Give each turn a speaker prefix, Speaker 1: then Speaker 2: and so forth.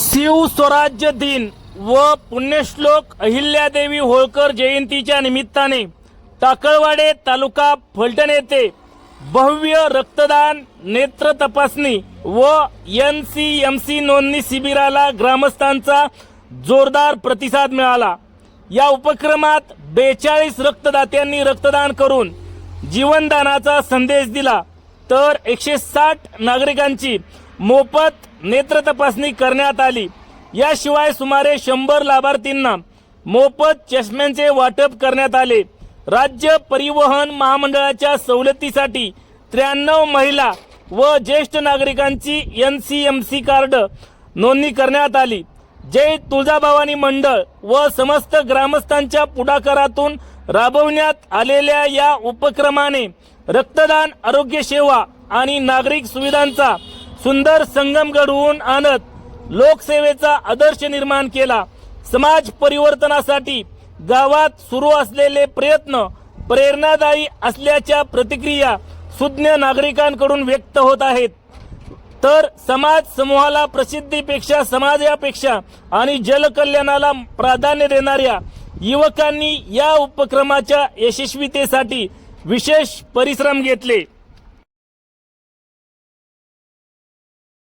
Speaker 1: शिव स्वराज्य दिन व पुण्यश्लोक अहिल्यादेवी होळकर जयंतीच्या निमित्ताने टाकळवाडी तालुका फलटण येथे भव्य रक्तदान, नेत्र तपासणी व NCMC नोंदणी शिबिराला ग्रामस्थांचा जोरदार प्रतिसाद मिळाला। या उपक्रमात 42 रक्तदात्यांनी रक्तदान करून जीवनदानाचा संदेश दिला, तर 160 नागरिकांची मोफत नेत्र तपासणी करण्यात आली। याशिवाय सुमारे 100 लाभार्थींना मोफत चष्म्यांचे वाटप करण्यात आले। राज्य परिवहन महामंडळाच्या सवलतीसाठी 93 महिला व ज्येष्ठ नागरिकांची NCMC कार्ड नोंदणी करण्यात आली। जय तुळजाभवानी मंडळ व समस्त ग्रामस्थांच्या पुढाकारातून राबवण्यात आलेल्या या उपक्रमाने रक्तदान, आरोग्य सेवा आणि नागरिक सुविधांचा सुंदर संगम घडवून आणत लोकसेवेचा आदर्श निर्माण केला। समाज परिवर्तनासाठी गावात सुरू असलेले प्रयत्न प्रेरणादायी असल्याच्या प्रतिक्रिया सुज्ञ नागरिकांकडून व्यक्त होत आहेत। तर समाज समूहाला प्रसिद्धीपेक्षा समाजापेक्षा आणि जलकल्याणाला प्राधान्य देणाऱ्या युवकांनी या उपक्रमाच्या यशस्वीतेसाठी विशेष परिश्रम घेतले।